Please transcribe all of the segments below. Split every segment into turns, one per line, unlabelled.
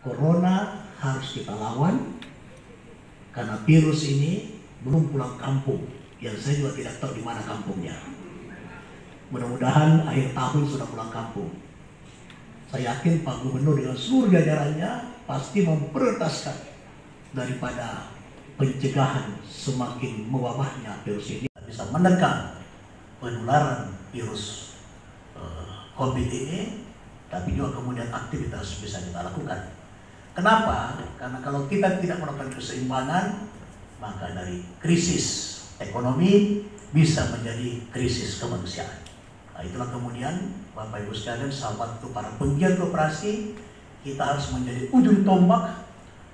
Corona harus kita lawan karena virus ini belum pulang kampung. Yang saya juga tidak tahu di mana kampungnya. Mudah-mudahan akhir tahun sudah pulang kampung. Saya yakin Pak Gubernur dengan seluruh jajarannya pasti memprioritaskan daripada pencegahan semakin mewabahnya virus ini bisa menekan penularan virus COVID ini, tapi juga kemudian aktivitas bisa kita lakukan. Kenapa? Karena kalau kita tidak melakukan keseimbangan, maka dari krisis ekonomi bisa menjadi krisis kemanusiaan. Nah, itulah kemudian Bapak Ibu sekalian, sahabat itu para penggiat koperasi, kita harus menjadi ujung tombak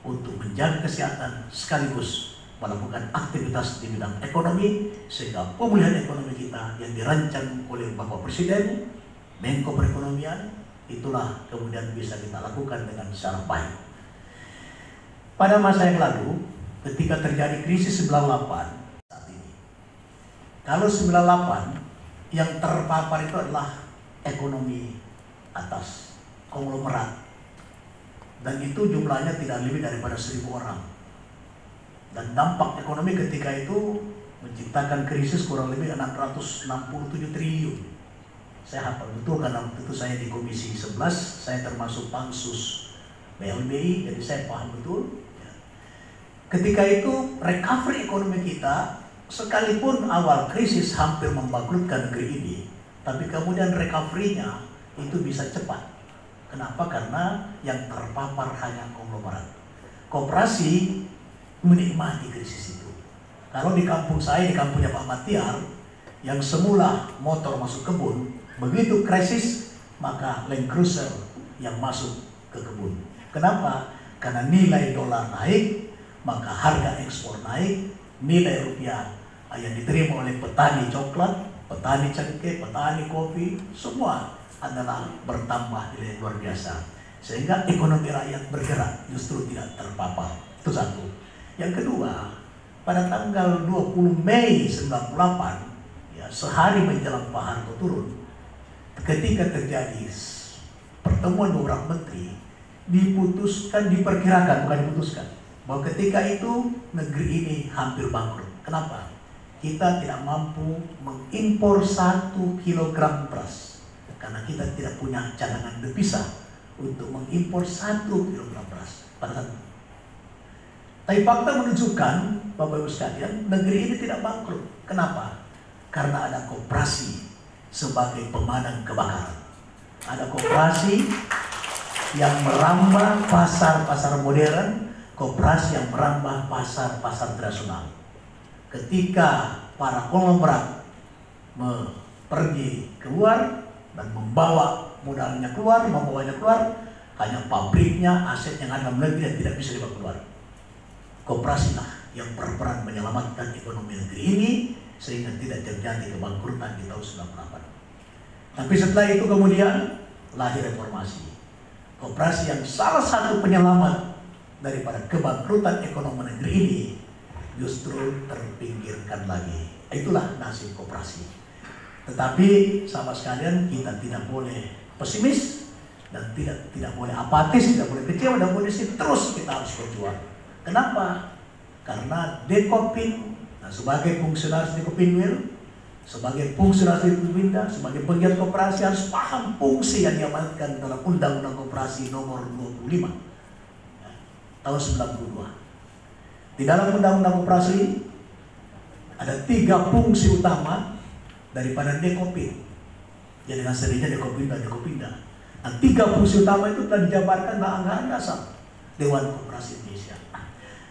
untuk menjaga kesehatan sekaligus melakukan aktivitas di bidang ekonomi sehingga pemulihan ekonomi kita yang dirancang oleh Bapak Presiden, Menko Perekonomian, itulah kemudian bisa kita lakukan dengan secara baik. Pada masa yang lalu, ketika terjadi krisis 98 saat ini, kalau 98 yang terpapar itu adalah ekonomi atas, konglomerat, dan itu jumlahnya tidak lebih daripada 1.000 orang. Dan dampak ekonomi ketika itu menciptakan krisis kurang lebih 667 triliun. Saya hafal betul karena waktu itu saya di Komisi 11, saya termasuk Pansus BLBI, jadi saya paham betul. Ketika itu recovery ekonomi kita, sekalipun awal krisis hampir membangkrutkan negeri ini, tapi kemudian recovery-nya itu bisa cepat. Kenapa? Karena yang terpapar hanya konglomerat. Koperasi menikmati krisis itu. Kalau di kampung saya, di kampungnya Pak Matiar, yang semula motor masuk kebun, begitu krisis, maka Land Cruiser yang masuk ke kebun. Kenapa? Karena nilai dolar naik, maka harga ekspor naik, nilai rupiah yang diterima oleh petani coklat, petani cengkeh, petani kopi, semua adalah bertambah nilai luar biasa. Sehingga ekonomi rakyat bergerak, justru tidak terpapar. Itu satu. Yang kedua, pada tanggal 20 Mei 98, ya, sehari menjelang Pak Harto turun, ketika terjadi pertemuan beberapa menteri, diperkirakan, bukan diputuskan, bahwa ketika itu negeri ini hampir bangkrut. Kenapa? Kita tidak mampu mengimpor 1 kilogram beras karena kita tidak punya cadangan devisa untuk mengimpor 1 kilogram beras. Tapi fakta menunjukkan, Bapak Ibu sekalian, negeri ini tidak bangkrut. Kenapa? Karena ada koperasi sebagai pemadam kebakaran. Ada koperasi yang merambah pasar-pasar modern, koperasi yang merambah pasar-pasar tradisional. Ketika para konglomerat pergi keluar dan membawa modalnya keluar, membawanya keluar, hanya pabriknya, aset yang ada dalam negeri yang tidak bisa dibawa keluar. Koperasilah yang berperan menyelamatkan ekonomi negeri ini sehingga tidak terjadi kebangkrutan di tahun 98. Tapi setelah itu kemudian lahir reformasi. Koperasi yang salah satu penyelamat daripada kebangkrutan ekonomi negeri ini justru terpinggirkan lagi. Itulah nasib koperasi. Tetapi sahabat sekalian, kita tidak boleh pesimis dan tidak boleh apatis, tidak boleh kecewa, dan boleh terus kita harus berjuang. Kenapa? Karena Dekopin, sebagai fungsionaris Dekopinwil, sebagai fungsionaris Dekopinda, sebagai penggiat koperasi harus paham fungsi yang diamanatkan dalam Undang-Undang Koperasi nomor 25 tahun 92. Di dalam Undang-Undang Koperasi ada 3 fungsi utama daripada Dekopin. Jadi dengan sendirinya Dekopin dan Dekopinda. Nah, 3 fungsi utama itu telah dijabarkan dalam anggaran dasar Dewan Koperasi Indonesia.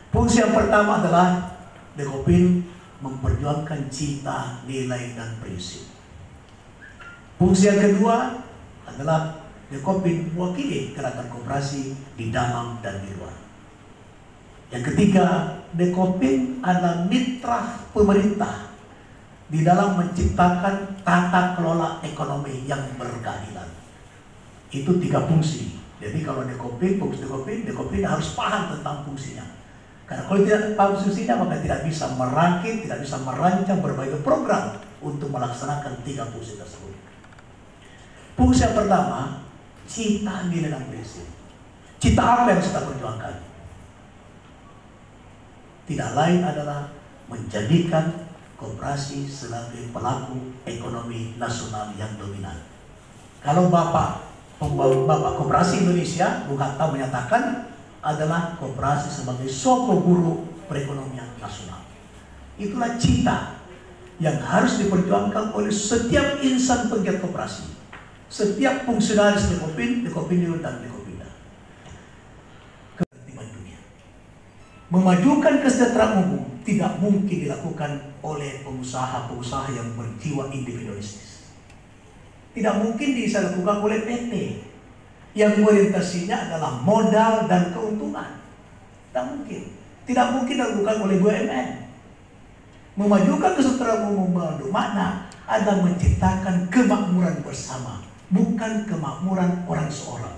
Fungsi yang pertama adalah Dekopin memperjuangkan cita, nilai, dan prinsip. Fungsi yang kedua adalah Dekopin mewakili gerakan koperasi di dalam dan di luar. Yang ketiga, Dekopin adalah mitra pemerintah di dalam menciptakan tata kelola ekonomi yang berkeadilan. Itu 3 fungsi. Jadi kalau fungsi Dekopin harus paham tentang fungsinya. Karena kalau tidak paham fungsinya, maka tidak bisa merakit, tidak bisa merancang berbagai program untuk melaksanakan 3 fungsi tersebut. Fungsi yang pertama, cita, nilai, dan prinsip. Cita apa yang kita perjuangkan? Tidak lain adalah menjadikan koperasi sebagai pelaku ekonomi nasional yang dominan. Kalau Bapak Koperasi Indonesia, Bung Hatta menyatakan adalah koperasi sebagai soko guru perekonomian nasional. Itulah cita yang harus diperjuangkan oleh setiap insan penggiat koperasi, setiap fungsionaris Dekopindo dan Dekopinda. Ketertiban dunia. Memajukan kesejahteraan umum tidak mungkin dilakukan oleh pengusaha-pengusaha yang berjiwa individualistis. Tidak mungkin bisa dilakukan oleh PT yang orientasinya adalah modal dan keuntungan. Tidak mungkin. Tidak mungkin dilakukan oleh BUMN. Memajukan kesejahteraan umum mana adalah menciptakan kemakmuran bersama, bukan kemakmuran orang seorang.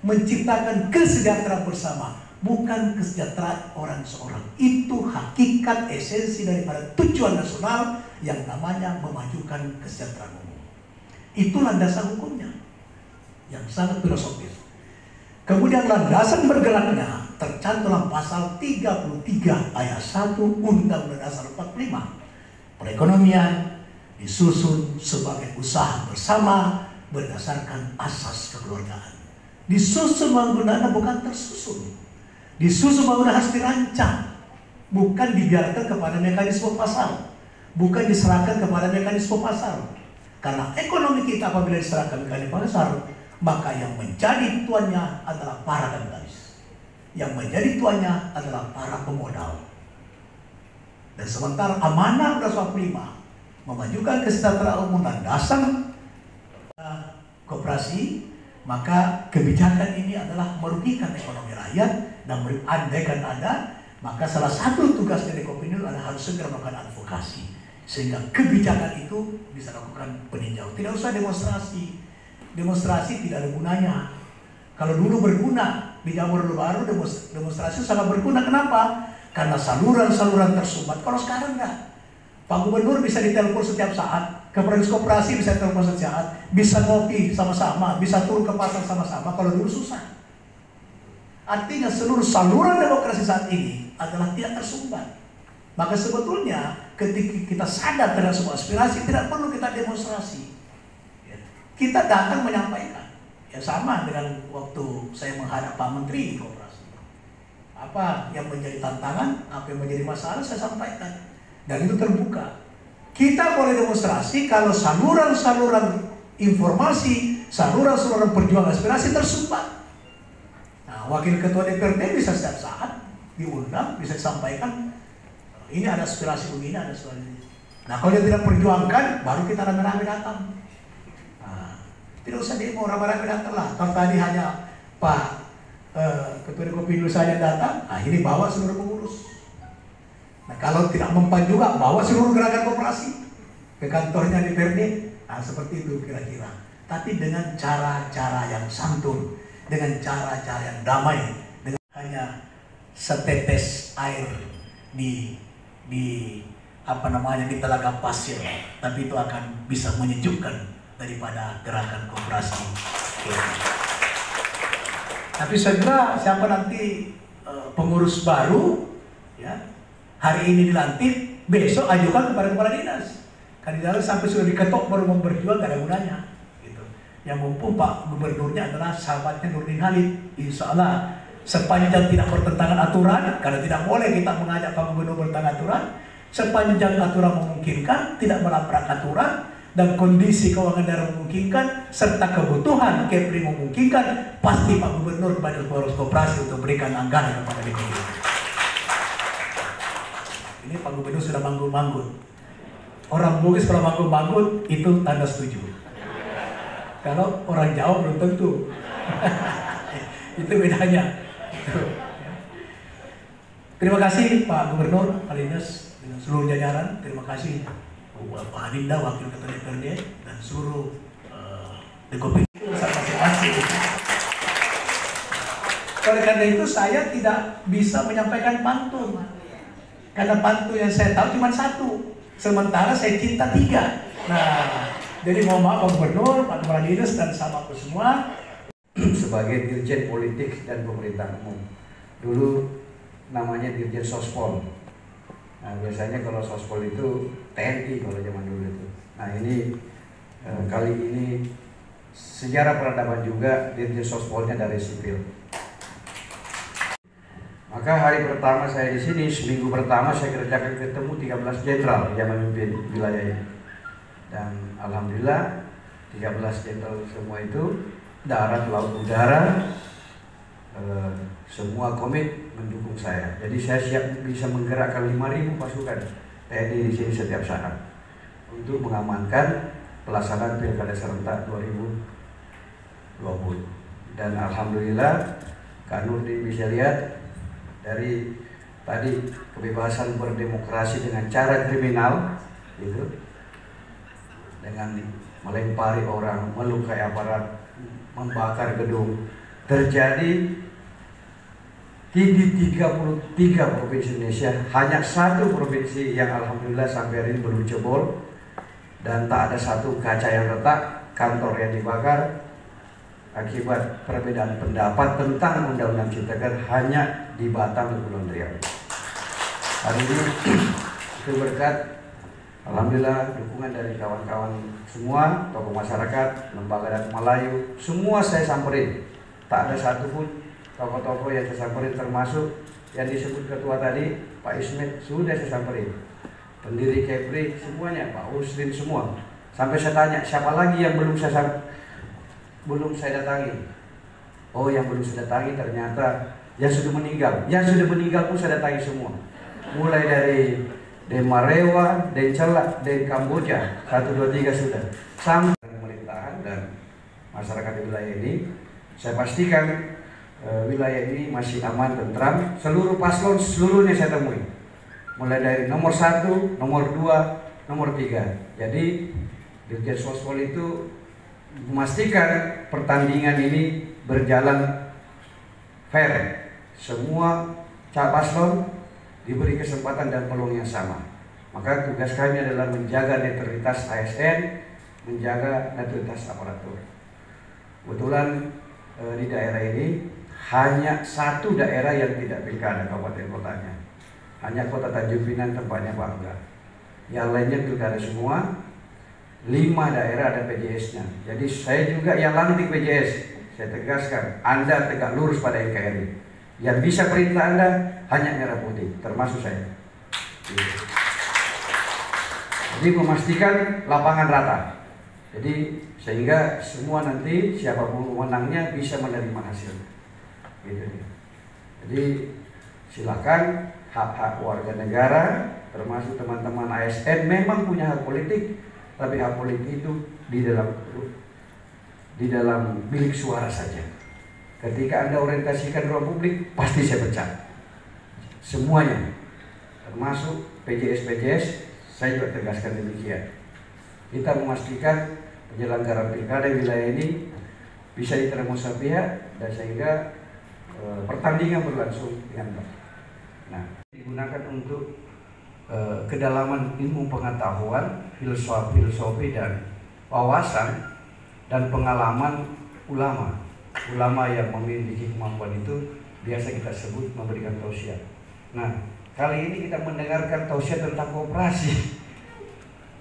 Menciptakan kesejahteraan bersama, bukan kesejahteraan orang seorang. Itu hakikat esensi daripada tujuan nasional yang namanya memajukan kesejahteraan umum. Itu landasan hukumnya yang sangat filosofis. Kemudian landasan bergeraknya tercantum dalam pasal 33 ayat 1 Undang-Undang Dasar 45. Perekonomian disusun sebagai usaha bersama berdasarkan asas kekeluargaan. Disusun bangunannya bukan tersusun. Disusun bangunan harus dirancang, bukan dibiarkan kepada mekanisme pasar, bukan diserahkan kepada mekanisme pasar. Karena ekonomi kita apabila diserahkan ke pasar, maka yang menjadi tuannya adalah para kapitalis. Yang menjadi tuannya adalah para pemodal. Dan sementara amanah Undang-Undang 45 memajukan kesejahteraan umum dan dasar koperasi, maka kebijakan ini adalah merugikan ekonomi rakyat. Dan andaikan ada, maka salah satu tugas dari Dekopindo adalah harus segera melakukan advokasi sehingga kebijakan itu bisa lakukan peninjau. Tidak usah demonstrasi. Demonstrasi tidak ada gunanya. Kalau dulu berguna di Jamur Baru, demonstrasi sangat berguna. Kenapa? Karena saluran-saluran tersumbat. Kalau sekarang enggak. Pak Gubernur bisa ditelepon setiap saat, Kepala Koperasi bisa ditelepon setiap saat, bisa ngopi sama-sama, bisa turun ke pasar sama-sama. Kalau dulu susah. Artinya seluruh saluran demokrasi saat ini adalah tidak tersumbat. Maka sebetulnya ketika kita sadar terhadap sebuah aspirasi, tidak perlu kita demonstrasi. Kita datang menyampaikan. Ya sama dengan waktu saya menghadap Pak Menteri Koperasi. Apa yang menjadi tantangan, apa yang menjadi masalah saya sampaikan. Dan itu terbuka. Kita boleh demonstrasi kalau saluran-saluran informasi, saluran-saluran perjuangan aspirasi tersumbat. Nah, Wakil Ketua DPRD bisa setiap saat diundang, bisa disampaikan. Ini ada aspirasi begini, ada aspirasi ini. Nah, kalau dia tidak perjuangkan, baru kita rame-rame datang. Nah, tidak usah demo, rame-rame datang lah. Kalau tadi hanya Pak Ketua Dekopindo saja datang, nah ini bawa seluruh pengurus. Nah, kalau tidak mempan juga, bawa seluruh gerakan koperasi ke kantornya DPRD. Nah, seperti itu kira-kira. Tapi dengan cara-cara yang santun, dengan cara-cara yang damai, dengan hanya setetes air di telaga pasir, tapi itu akan bisa menyejukkan daripada gerakan koperasi. Tapi segera siapa nanti pengurus baru, ya, hari ini dilantik, besok ajukan kepada kepala dinas. Kandidat sampai sudah diketok baru mau berjuang, gak ada gunanya. Gitu. Yang mumpung Pak Gubernurnya adalah sahabatnya Nurdin Halid, insya Allah sepanjang tidak bertentangan aturan, karena tidak boleh kita mengajak Pak Gubernur bertentangan aturan, sepanjang aturan memungkinkan, tidak melabrak aturan, dan kondisi keuangan daerah memungkinkan, serta kebutuhan Kepri memungkinkan, pasti Pak Gubernur kepada pengurus koperasi untuk berikan anggaran kepada DPRD. Ini Pak Gubernur sudah manggut-manggut. Orang Bugis kalau manggut-manggut itu tanda setuju. Kalau orang Jawa belum tentu. Itu bedanya. Terima kasih Pak Gubernur Kalinas dengan seluruh jajaran. Terima kasih Pak Adinda, Wakil Ketua DPRD, dan seluruh Dekopindo masing-masing. Oleh karena itu saya tidak bisa menyampaikan pantun. Karena pantun yang saya tahu cuma satu. Sementara saya cinta 3. Nah, jadi mohon maaf Pak Gubernur, Pak Kepala Dinas, dan sama aku semua.
sebagai Dirjen Politik dan Pemerintahan Umum. Dulu namanya Dirjen Sospol. Nah, biasanya kalau Sospol itu TNI kalau zaman dulu itu. Nah, ini kali ini sejarah peradaban juga Dirjen Sospolnya dari sipil. Maka hari pertama saya di sini, seminggu pertama saya kerjakan ketemu 13 jenderal yang memimpin wilayah ini. Dan alhamdulillah 13 jenderal semua itu darat, laut, udara semua komit mendukung saya. Jadi saya siap bisa menggerakkan 5.000 pasukan TNI di sini setiap saat untuk mengamankan pelaksanaan Pilkada serentak 2020. Dan alhamdulillah Kak Nurdin bisa lihat dari tadi kebebasan berdemokrasi dengan cara kriminal itu, dengan melempari orang, melukai aparat, membakar gedung, terjadi di 33 provinsi Indonesia. Hanya satu provinsi yang alhamdulillah sampai hari ini belum jebol dan tak ada satu kaca yang retak, kantor yang dibakar akibat perbedaan pendapat tentang Undang-Undang Cipta Kerja hanya di Batam dan Kepulauan Riau. Hari ini itu berkat alhamdulillah dukungan dari kawan-kawan semua, tokoh masyarakat, lembaga dan Melayu, semua saya samperin. Tak ada satupun tokoh-tokoh yang saya samperin, termasuk yang disebut ketua tadi, Pak Ismet, sudah saya samperin. Pendiri Kepri, semuanya, Pak Usrin, semua. Sampai saya tanya, siapa lagi yang belum saya datangi? Oh, yang belum saya datangi ternyata yang sudah meninggal. Yang sudah meninggal pun saya datangi semua. Mulai dari Demarewa, Dencelak, Den Kamboja, 1, 2, 3 sudah. Sampai pemerintahan dan masyarakat di wilayah ini, saya pastikan wilayah ini masih aman, tentram. Seluruh paslon seluruhnya saya temui. Mulai dari nomor 1, nomor 2, nomor 3. Jadi Dirjen Sospol itu memastikan pertandingan ini berjalan fair. Semua paslon diberi kesempatan dan peluang yang sama. Maka tugas kami adalah menjaga netralitas ASN, menjaga netralitas aparatur. Kebetulan di daerah ini hanya satu daerah yang tidak pilkada kabupaten kotanya, hanya Kota Tanjung Pinang tempatnya Pak Angga. Yang lainnya pilkada semua. 5 daerah ada PJS-nya. Jadi saya juga yang lantik PJS. Saya tegaskan, Anda tegak lurus pada NKRI. Yang bisa perintah Anda hanya merah putih, termasuk saya. Jadi memastikan lapangan rata. Jadi sehingga semua nanti siapapun pemenangnya bisa menerima hasil. Gitu. Jadi silakan, hak-hak warga negara, termasuk teman-teman ASN memang punya hak politik, tapi hak politik itu di dalam bilik suara saja. Ketika Anda orientasikan ruang publik, pasti saya pecat. Semuanya, termasuk PJS, saya juga tegaskan demikian. Kita memastikan penyelenggaraan pilkada wilayah ini bisa diterima semua pihak dan sehingga pertandingan berlangsung dengan baik. Nah, digunakan untuk kedalaman ilmu pengetahuan, filosofi dan wawasan dan pengalaman ulama yang memiliki kemampuan itu biasa kita sebut memberikan tausiah. Nah, kali ini kita mendengarkan tausiah tentang kooperasi.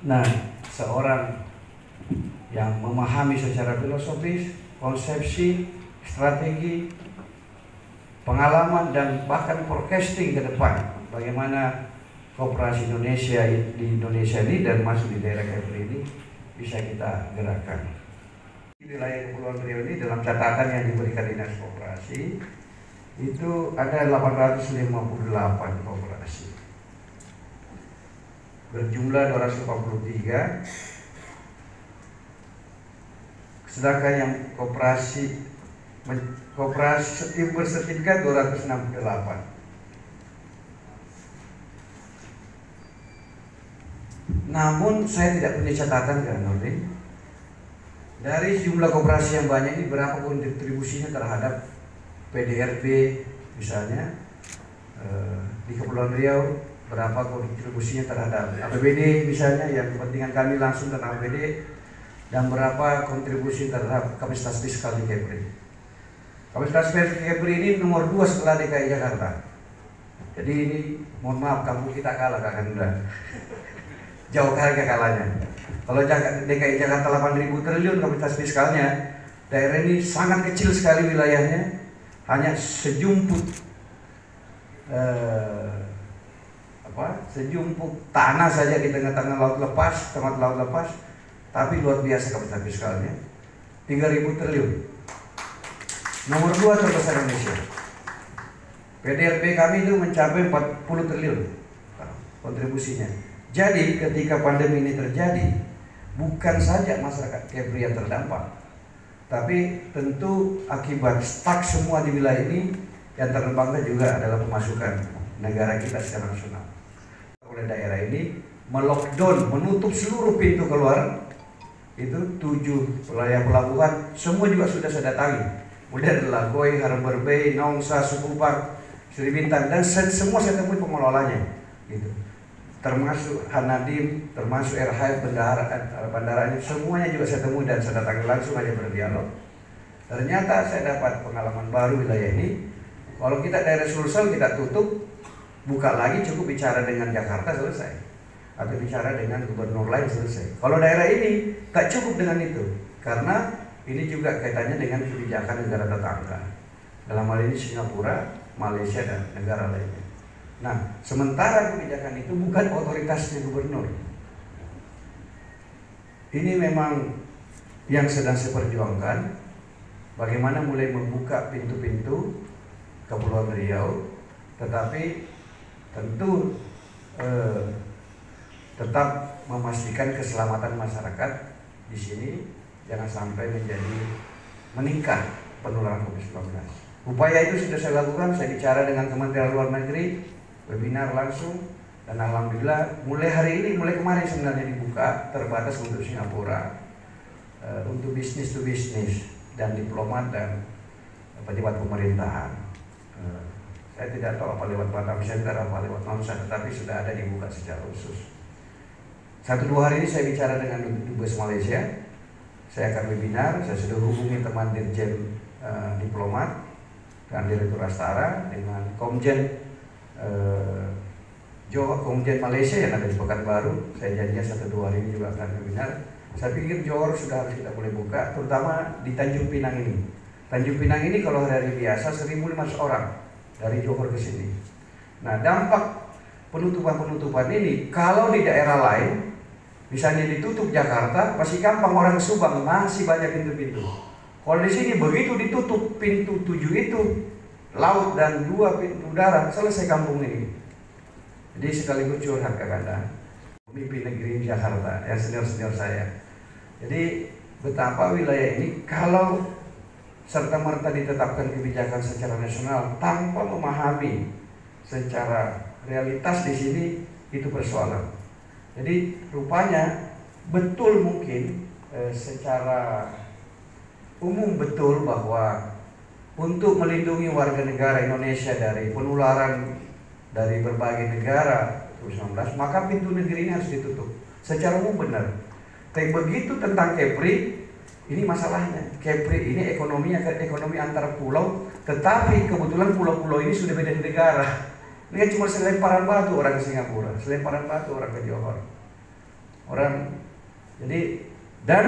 Nah, seorang yang memahami secara filosofis, konsepsi, strategi, pengalaman dan bahkan forecasting ke depan bagaimana kooperasi Indonesia di Indonesia ini dan masuk di daerah Kepri ini bisa kita gerakkan. Di wilayah Kepulauan Riau ini dalam catatan yang diberikan Dinas Koperasi itu ada 858 koperasi berjumlah 243, sedangkan yang koperasi bersertifikat 268. Namun saya tidak punya catatan kan Nurdin, dari jumlah koperasi yang banyak ini berapa kontribusinya terhadap PDRB misalnya di Kepulauan Riau, berapa kontribusinya terhadap APBD misalnya yang kepentingan kami langsung tentang APBD, dan berapa kontribusi terhadap kapasitas fiskal di Kepri. Kapasitas Kepri ini nomor 2 setelah DKI Jakarta. Jadi ini mohon maaf kampung kita kalah Kak Hendra. Jauh harga kalahnya. Kalau DKI Jakarta 8.000 triliun kapasitas fiskalnya, daerah ini sangat kecil sekali wilayahnya, hanya sejumput sejumput tanah saja di tengah-tengah laut lepas, tengah laut lepas, tapi luar biasa kapasitas fiskalnya, 3.000 triliun. Nomor 2 terbesar Indonesia. PDRB kami itu mencapai 40 triliun kontribusinya. Jadi ketika pandemi ini terjadi, bukan saja masyarakat Kepri yang terdampak, tapi tentu akibat stuck semua di wilayah ini, yang terdampak juga adalah pemasukan negara kita secara nasional. Oleh daerah ini melockdown, menutup seluruh pintu keluar, itu 7 wilayah pelabuhan, semua juga sudah saya datangi, mulai dari Lagoy, Harbor Bay, Nongsa, Sukupak, Sri Bintang, dan semua saya temui pengelolanya, gitu. Termasuk Hanadim, termasuk RHF bandaranya, semuanya juga saya temui dan saya datangi langsung aja berdialog. Ternyata saya dapat pengalaman baru wilayah ini. Kalau kita daerah Sulsel kita tutup, buka lagi, cukup bicara dengan Jakarta selesai, atau bicara dengan gubernur lain selesai. Kalau daerah ini tak cukup dengan itu, karena ini juga kaitannya dengan kebijakan negara tetangga. Dalam hal ini Singapura, Malaysia, dan negara lainnya. Nah, sementara kebijakan itu bukan otoritasnya gubernur. Ini memang yang sedang saya perjuangkan, bagaimana mulai membuka pintu-pintu Kepulauan Riau, tetapi tentu tetap memastikan keselamatan masyarakat di sini jangan sampai meningkat penularan COVID-19. Upaya itu sudah saya lakukan, saya bicara dengan Kementerian Luar Negeri, webinar langsung, dan alhamdulillah mulai hari ini, mulai kemarin sebenarnya dibuka terbatas untuk Singapura, untuk bisnis to bisnis dan diplomat dan pejabat pemerintahan. Saya tidak tahu apa lewat Batam Center, apa lewat Nongsa, tetapi sudah ada dibuka secara khusus. 1-2 hari ini saya bicara dengan Dubes Malaysia, saya akan webinar, saya sudah hubungi teman Dirjen Diplomat dan Direktur Astara dengan Komjen Komjen Malaysia yang ada di Pekanbaru. Saya janji 1-2 hari ini juga akan webinar. Saya pikir Johor sudah harus kita boleh buka, terutama di Tanjung Pinang ini. Tanjung Pinang ini kalau hari biasa 1.500 orang dari Johor ke sini. Nah, dampak penutupan ini kalau di daerah lain, misalnya ditutup Jakarta, masih gampang orang ke Subang, masih banyak pintu-pintu. Kalau di sini begitu ditutup pintu 7 itu, laut dan 2 pintu udara, selesai kampung ini. Jadi sekaligus curhat ke Anda, pemimpin negeri Jakarta, yang senior-senior saya. Jadi betapa wilayah ini kalau serta-merta ditetapkan kebijakan secara nasional tanpa memahami secara realitas di sini, itu persoalan. Jadi rupanya betul mungkin secara umum betul bahwa untuk melindungi warga negara Indonesia dari penularan dari berbagai negara COVID-19, maka pintu negeri ini harus ditutup. Secara umum benar. Tapi begitu tentang Kepri, ini masalahnya. Kepri ini ekonomi antar pulau, tetapi kebetulan pulau-pulau ini sudah beda negara. Ini kan cuma selemparan batu orang ke Singapura, selemparan batu orang ke Johor. Dan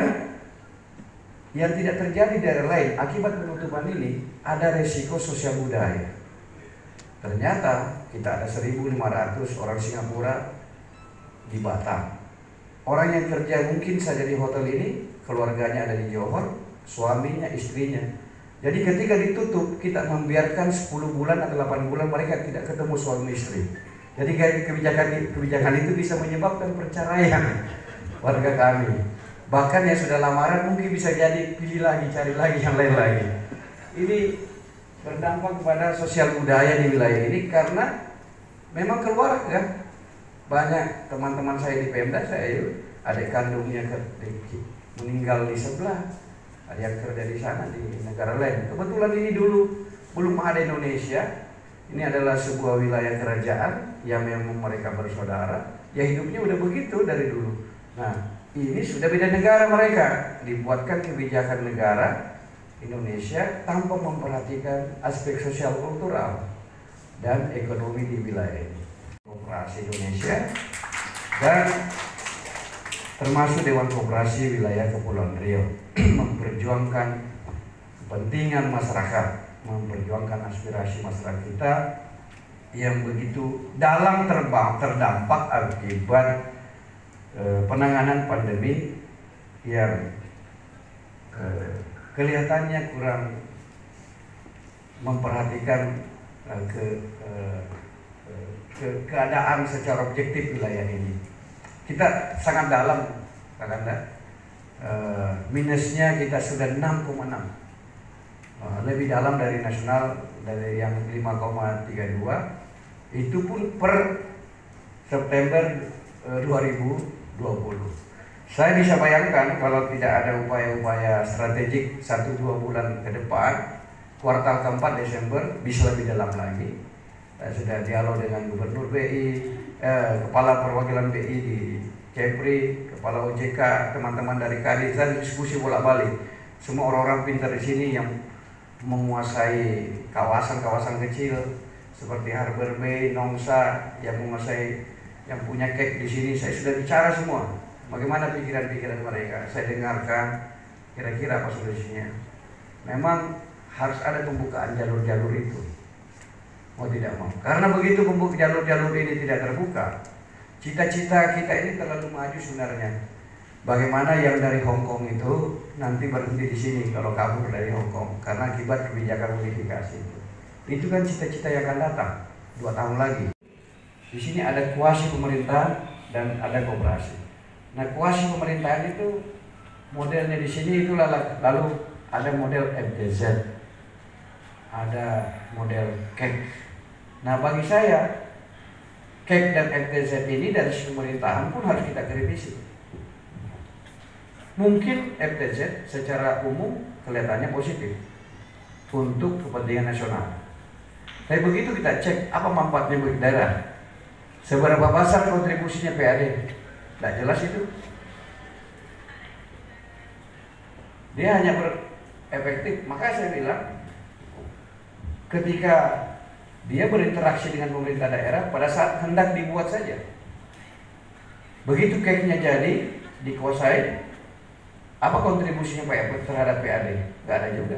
yang tidak terjadi di daerah lain akibat penutupan ini ada resiko sosial budaya. Ternyata kita ada 1.500 orang Singapura di Batam. Orang yang kerja mungkin saja di hotel ini, keluarganya ada di Johor, suaminya, istrinya. Jadi ketika ditutup, kita membiarkan 10 bulan atau 8 bulan mereka tidak ketemu suami istri. Jadi kebijakan itu bisa menyebabkan perceraian warga kami. Bahkan yang sudah lamaran mungkin bisa jadi pilih lagi, cari lagi yang lain lagi. Ini berdampak kepada sosial budaya di wilayah ini karena memang keluarga. Banyak teman-teman saya di Pemda, saya adik kandungnya meninggal di sebelah, ada yang kerja di sana di negara lain. Kebetulan ini dulu belum ada Indonesia. Ini adalah sebuah wilayah kerajaan yang memang mereka bersaudara. Ya hidupnya udah begitu dari dulu. Nah, ini sudah beda negara mereka. Dibuatkan kebijakan negara Indonesia tanpa memperhatikan aspek sosial kultural dan ekonomi di wilayah ini. Koperasi Indonesia dan termasuk Dewan Koperasi Wilayah Kepulauan Riau memperjuangkan kepentingan masyarakat, memperjuangkan aspirasi masyarakat kita yang begitu dalam terdampak akibat penanganan pandemi yang kelihatannya kurang memperhatikan keadaan secara objektif wilayah ini. Kita sangat dalam, Kakanda. Minusnya kita sudah 6,6, lebih dalam dari nasional, dari yang 5,32. Itu pun per September 2020. Saya bisa bayangkan kalau tidak ada upaya-upaya strategik 1-2 bulan ke depan, kuartal keempat Desember bisa lebih dalam lagi. Saya sudah dialog dengan Gubernur BI, Kepala Perwakilan BI di Kepri, Kepala OJK, teman-teman dari Kadin. Saya diskusi bolak-balik. Semua orang-orang pintar di sini yang menguasai kawasan-kawasan kecil seperti Harbor Bay, Nongsa, yang menguasai, yang punya kek di sini. Saya sudah bicara semua. Bagaimana pikiran-pikiran mereka? Saya dengarkan kira-kira apa solusinya. Memang harus ada pembukaan jalur-jalur itu, mau tidak mau. Karena begitu jalur-jalur ini tidak terbuka, cita-cita kita ini terlalu maju sebenarnya. Bagaimana yang dari Hong Kong itu nanti berhenti di sini kalau kabur dari Hong Kong karena akibat kebijakan modifikasi itu. Itu kan cita-cita yang akan datang 2 tahun lagi. Di sini ada kuasi pemerintah dan ada koperasi. Nah, kuasi pemerintahan itu modelnya di sini itu lalu ada model FTZ, ada model KEK. Nah, bagi saya KEK dan FTZ ini dari sisi pemerintahan pun harus kita kritisi. Mungkin FTZ secara umum kelihatannya positif untuk kepentingan nasional. Tapi begitu kita cek apa manfaatnya bagi daerah, seberapa besar kontribusinya PAD, tidak jelas itu. Dia hanya berefektif. Maka saya bilang, ketika dia berinteraksi dengan pemerintah daerah pada saat hendak dibuat saja, begitu keknya jadi dikuasai, apa kontribusinya Pak terhadap PAD? Nggak ada juga.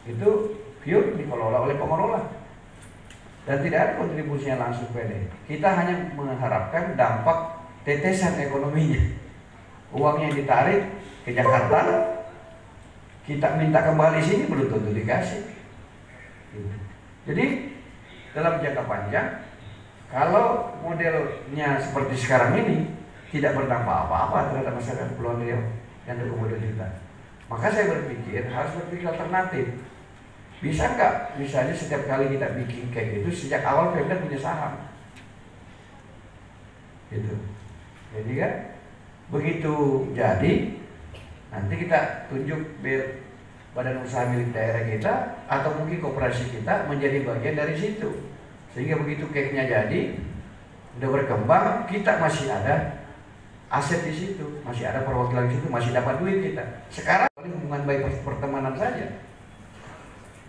Itu pure dikelola oleh pengelola dan tidak ada kontribusinya langsung PAD. Kita hanya mengharapkan dampak tetesan ekonominya. Uangnya ditarik ke Jakarta, kita minta kembali sini belum tentu dikasih. Jadi dalam jangka panjang, kalau modelnya seperti sekarang ini tidak berdampak apa-apa terhadap masyarakat Kepulauan Riau yang kemudian kita, maka saya berpikir harus berpikir alternatif. Bisa nggak misalnya setiap kali kita bikin kayak gitu sejak awal Pemda punya saham, gitu. Jadi kan begitu jadi nanti kita tunjuk badan usaha milik daerah kita atau mungkin koperasi kita menjadi bagian dari situ, sehingga begitu keknya jadi udah berkembang, kita masih ada aset di situ, masih ada perwakilan di situ, masih dapat duit kita. Sekarang hubungan baik pertemanan saja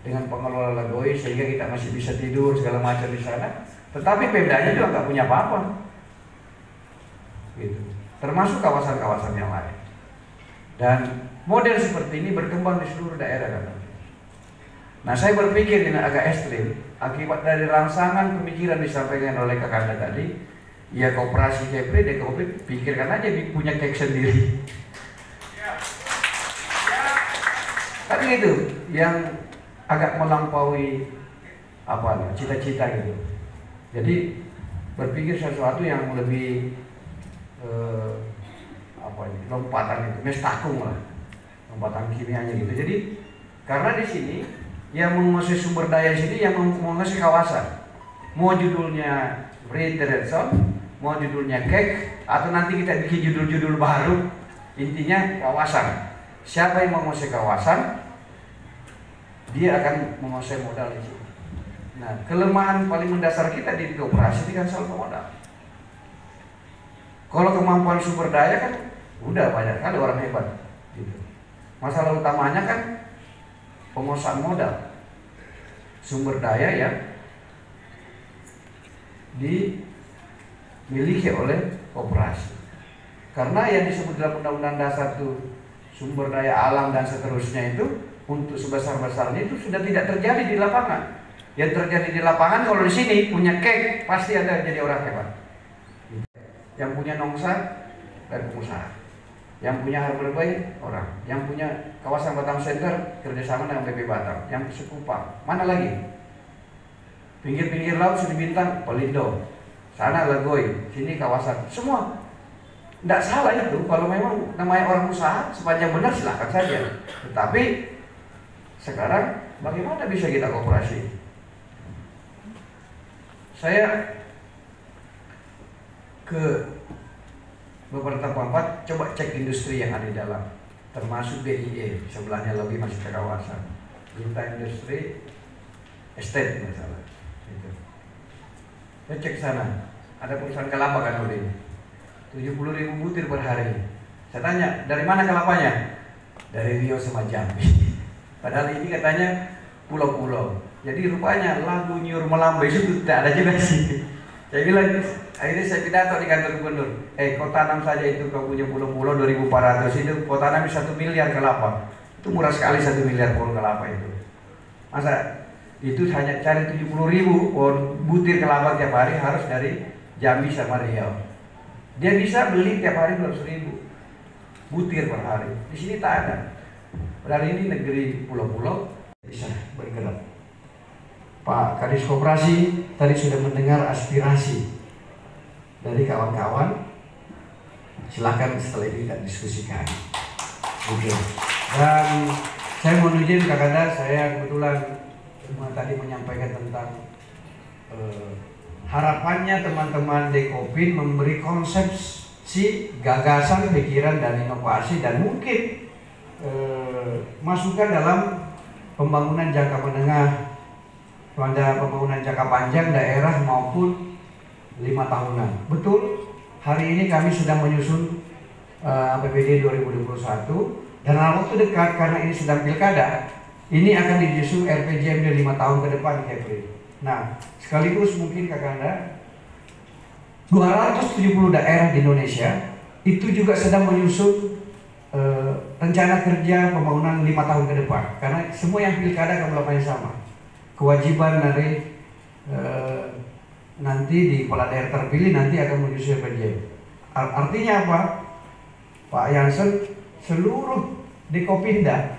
dengan pengelola Lagoi sehingga kita masih bisa tidur segala macam di sana, tetapi Pemdanya juga nggak punya apa-apa, gitu. Termasuk kawasan-kawasan yang lain. Dan model seperti ini berkembang di seluruh daerah kan. Nah, saya berpikir ini agak ekstrim akibat dari rangsangan pemikiran disampaikan oleh Kakanda tadi. Ya, koperasi Kepri, Dekopri, pikirkan aja punya kek sendiri. Tapi itu yang agak melampaui apa cita-cita gitu. Jadi berpikir sesuatu yang lebih lompatan itu, mestakung lah, lompatan kimianya gitu. Jadi karena di sini yang menguasai sumber daya di sini yang menguasai kawasan, mau judulnya Red Zone, mau judulnya kek, atau nanti kita bikin judul-judul baru, intinya kawasan. Siapa yang menguasai kawasan, dia akan menguasai modal di sini. Nah, kelemahan paling mendasar kita di koperasi kan soal modal. Kalau kemampuan sumber daya kan udah banyak kali orang hebat gitu. Masalah utamanya kan penguasaan modal, sumber daya yang dimiliki oleh koperasi. Karena yang disebut dalam Undang-Undang Dasar itu sumber daya alam dan seterusnya itu untuk sebesar-besarnya itu sudah tidak terjadi di lapangan. Yang terjadi di lapangan kalau di sini punya kek pasti ada jadi orang hebat. Yang punya nongsa dan pengusaha, yang punya Harbor Bay orang, yang punya kawasan Batam Center kerjasama dengan BP Batam, yang Sekupang, mana lagi? Pinggir-pinggir laut Seri Bintang, Pelindo, sana Lagoy, sini kawasan, semua. Tidak salah itu, kalau memang namanya orang usaha sepanjang benar silakan saja. Tetapi sekarang bagaimana bisa kita kooperasi? Saya ke beberapa tempat coba cek industri yang ada di dalam, termasuk DIE sebelahnya lebih masuk ke kawasan Duta Industri Estate masalah itu. Saya cek sana, ada perusahaan kelapa kan udah 70.000 butir per hari. Saya tanya, dari mana kelapanya? Dari Riau sama Jambi. Padahal ini katanya pulau-pulau. Jadi rupanya lagu Nyur Melambai itu tidak ada juga sih. Saya bilang, akhirnya saya pidato di kantor gubernur. Kau tanam saja itu, kau punya pulau-pulau 2.400 itu, kau tanam 1 miliar kelapa. Itu murah sekali 1 miliar pohon kelapa itu. Masa itu hanya cari 70.000 pohon butir kelapa tiap hari harus dari Jambi sama Riau. Dia bisa beli tiap hari 200.000 butir per hari. Di sini tak ada. Padahal ini negeri pulau-pulau bisa bergerak. Pak Kadis Koperasi tadi sudah mendengar aspirasi dari kawan-kawan. Silakan setelah ini kita diskusikan. Oke. Dan saya mau izin Kakanda, saya kebetulan tadi menyampaikan tentang harapannya teman-teman Dekopin memberi konsepsi, gagasan, pikiran dan inovasi dan mungkin masukan dalam pembangunan jangka menengah, pada pembangunan jangka panjang daerah maupun 5 tahunan. Betul, hari ini kami sedang menyusun APBD 2021 dan dalam waktu dekat karena ini sedang pilkada, ini akan disusun RPJMD 5 tahun ke depan, Kepri. Nah, sekaligus mungkin Kakanda 270 daerah di Indonesia itu juga sedang menyusun rencana kerja pembangunan 5 tahun ke depan. Karena semua yang pilkada akan melakukan yang sama. Kewajiban dari nanti di kepala daerah terpilih nanti akan menyusun RPJM. Artinya apa? Pak Jansen, seluruh Dekopinda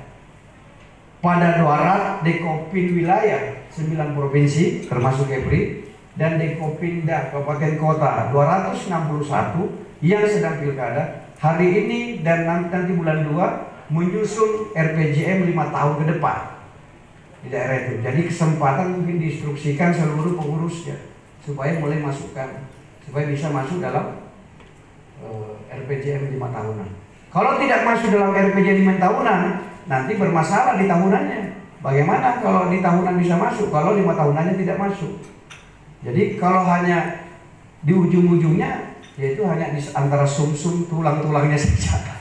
pada Darat Dekopin wilayah 9 provinsi termasuk Kepri dan Dekopinda kabupaten kota 261 yang sedang pilkada hari ini dan nanti bulan 2 menyusun RPJM 5 tahun ke depan di daerah itu. Jadi kesempatan mungkin diinstruksikan seluruh pengurusnya supaya mulai masukkan, supaya bisa masuk dalam RPJM 5 tahunan. Kalau tidak masuk dalam RPJM 5 tahunan, nanti bermasalah di tahunannya. Bagaimana kalau di tahunan bisa masuk, kalau 5 tahunannya tidak masuk? Jadi kalau hanya di ujung-ujungnya, yaitu hanya di antara sum-sum tulang-tulangnya saja.